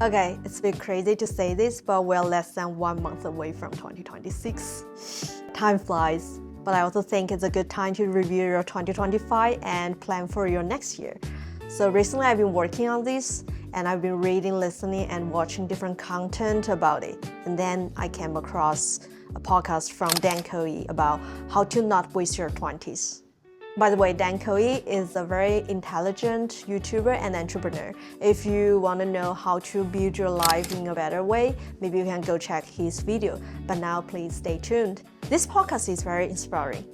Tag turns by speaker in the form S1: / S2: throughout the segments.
S1: Okay, it's a bit crazy to say this, but we're less than 1 month away from 2026. Time flies, but I also think it's a good time to review your 2025 and plan for your next year. So recently I've been working on this, and I've been reading, listening, and watching different content about it. And then I came across a podcast from Dan Koe about how to not waste your 20s. By the way, Dan Koe is a very intelligent YouTuber and entrepreneur. If you want to know how to build your life in a better way, maybe you can go check his video. But now please stay tuned. This podcast is very inspiring.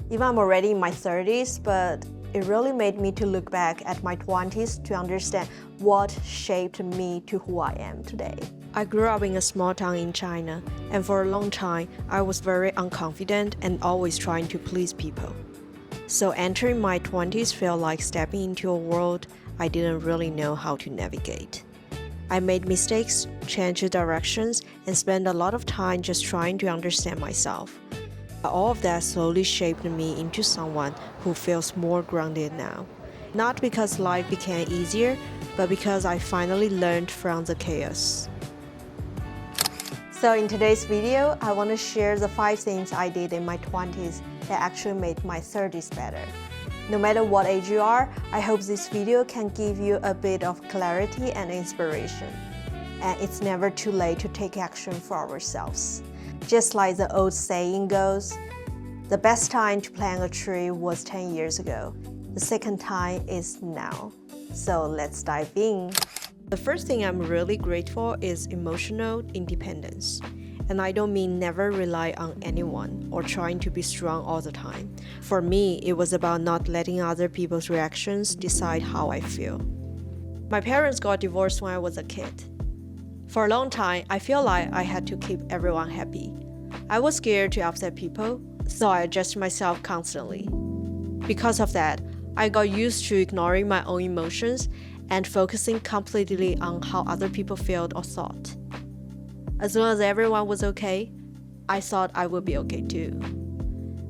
S1: Even I'm already in my 30s, but it really made me to look back at my 20s to understand what shaped me to who I am today. I grew up in a small town in China, and for a long time, I was very unconfident and always trying to please people. So entering my 20s felt like stepping into a world I didn't really know how to navigate. I made mistakes, changed directions, and spent a lot of time just trying to understand myself. All of that slowly shaped me into someone who feels more grounded now. Not because life became easier, but because I finally learned from the chaos. So in today's video, I want to share the 5 things I did in my 20s that actually made my 30s better. No matter what age you are, I hope this video can give you a bit of clarity and inspiration. And it's never too late to take action for ourselves. Just like the old saying goes, the best time to plant a tree was 10 years ago. The second time is now. So let's dive in. The first thing I'm really grateful is emotional independence. And I don't mean never rely on anyone or trying to be strong all the time. For me, it was about not letting other people's reactions decide how I feel. My parents got divorced when I was a kid. For a long time, I feel like I had to keep everyone happy. I was scared to upset people, so I adjusted myself constantly. Because of that, I got used to ignoring my own emotions and focusing completely on how other people felt or thought. As long as everyone was okay, I thought I would be okay too.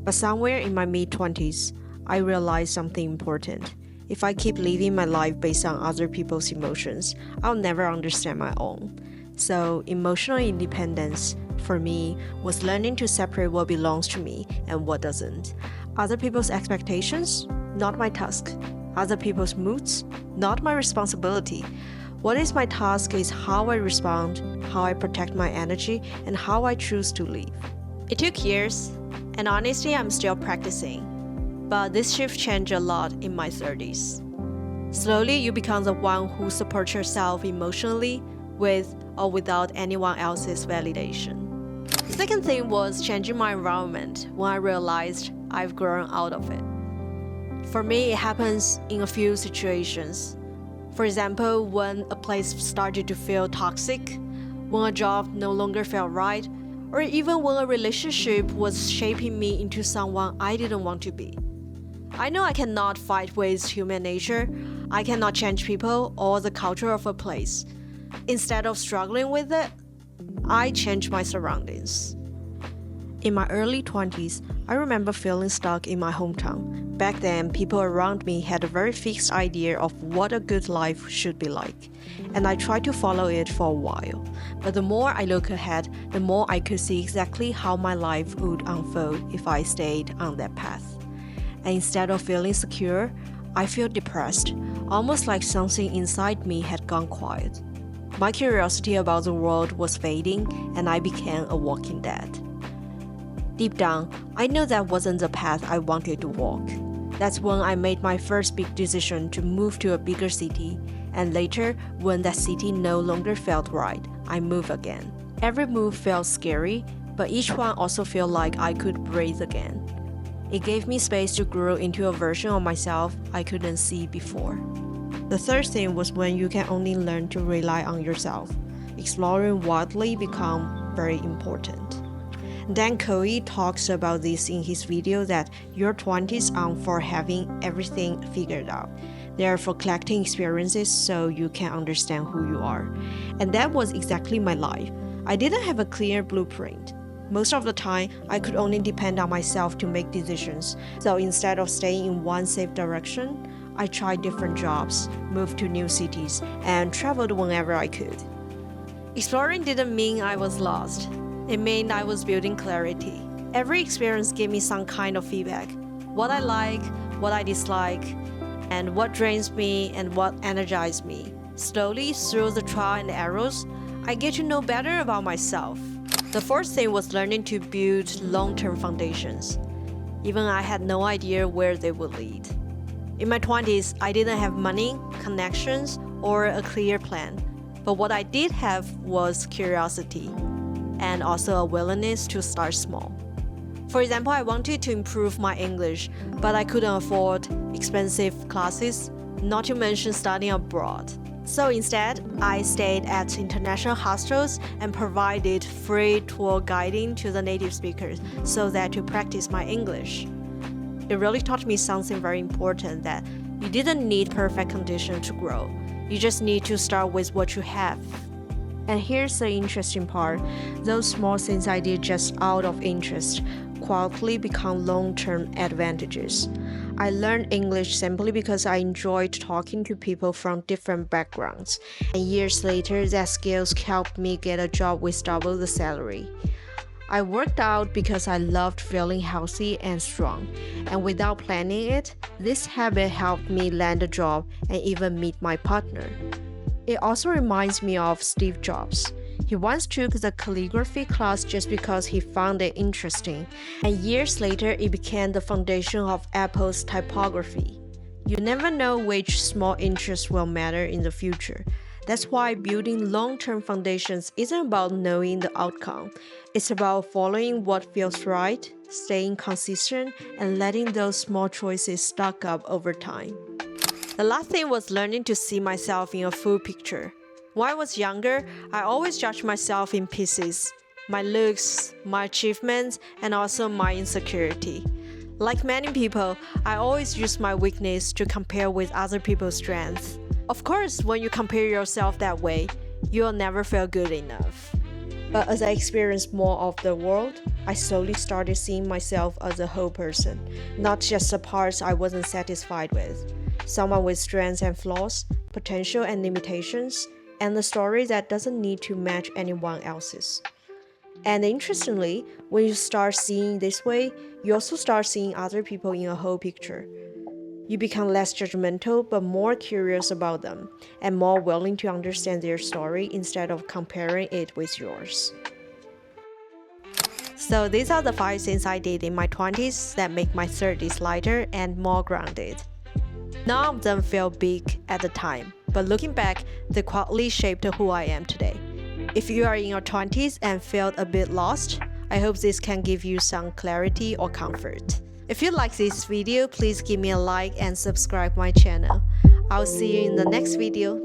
S1: But somewhere in my mid-20s, I realized something important. If I keep living my life based on other people's emotions, I'll never understand my own. So emotional independence, for me, was learning to separate what belongs to me and what doesn't. Other people's expectations, not my task. Other people's moods, not my responsibility. What is my task is how I respond, how I protect my energy, and how I choose to live. It took years, and honestly, I'm still practicing. But this shift changed a lot in my 30s. Slowly, you become the one who supports yourself emotionally with or without anyone else's validation. The second thing was changing my environment when I realized I've grown out of it. For me, it happens in a few situations. For example, when a place started to feel toxic, when a job no longer felt right, or even when a relationship was shaping me into someone I didn't want to be. I know I cannot fight with human nature. I cannot change people or the culture of a place. Instead of struggling with it, I changed my surroundings. In my early 20s, I remember feeling stuck in my hometown. Back then, people around me had a very fixed idea of what a good life should be like, and I tried to follow it for a while. But the more I look ahead, the more I could see exactly how my life would unfold if I stayed on that path. And instead of feeling secure, I feel depressed, almost like something inside me had gone quiet. My curiosity about the world was fading, and I became a walking dead. Deep down, I knew that wasn't the path I wanted to walk. That's when I made my first big decision to move to a bigger city, and later, when that city no longer felt right, I moved again. Every move felt scary, but each one also felt like I could breathe again. It gave me space to grow into a version of myself I couldn't see before. The third thing was when you can only learn to rely on yourself. Exploring wildly became very important. Dan Koe talks about this in his video that your 20s aren't for having everything figured out. They are for collecting experiences so you can understand who you are. And that was exactly my life. I didn't have a clear blueprint. Most of the time, I could only depend on myself to make decisions. So instead of staying in one safe direction, I tried different jobs, moved to new cities, and traveled whenever I could. Exploring didn't mean I was lost. It meant I was building clarity. Every experience gave me some kind of feedback. What I like, what I dislike, and what drains me and what energizes me. Slowly, through the trial and errors, I get to know better about myself. The first thing was learning to build long-term foundations. Even I had no idea where they would lead. In my 20s, I didn't have money, connections, or a clear plan. But what I did have was curiosity and also a willingness to start small. For example, I wanted to improve my English, but I couldn't afford expensive classes, not to mention studying abroad. So instead, I stayed at international hostels and provided free tour guiding to the native speakers so that to practice my English. It really taught me something very important, that you didn't need perfect conditions to grow. You just need to start with what you have. And here's the interesting part. Those small things I did just out of interest quietly become long-term advantages. I learned English simply because I enjoyed talking to people from different backgrounds. And years later, that skills helped me get a job with double the salary. I worked out because I loved feeling healthy and strong. And without planning it, this habit helped me land a job and even meet my partner. It also reminds me of Steve Jobs. He once took the calligraphy class just because he found it interesting, and years later it became the foundation of Apple's typography. You never know which small interests will matter in the future. That's why building long-term foundations isn't about knowing the outcome. It's about following what feels right, staying consistent, and letting those small choices stack up over time. The last thing was learning to see myself in a full picture. When I was younger, I always judged myself in pieces. My looks, my achievements, and also my insecurity. Like many people, I always use my weakness to compare with other people's strengths. Of course, when you compare yourself that way, you'll never feel good enough. But as I experienced more of the world, I slowly started seeing myself as a whole person, not just the parts I wasn't satisfied with. Someone with strengths and flaws, potential and limitations, and a story that doesn't need to match anyone else's. And interestingly, when you start seeing this way, you also start seeing other people in a whole picture. You become less judgmental but more curious about them, and more willing to understand their story instead of comparing it with yours. So these are the 5 things I did in my 20s that make my 30s lighter and more grounded. None of them felt big at the time, but looking back, they quietly shaped who I am today. If you are in your 20s and felt a bit lost, I hope this can give you some clarity or comfort. If you like this video, please give me a like and subscribe my channel. I'll see you in the next video.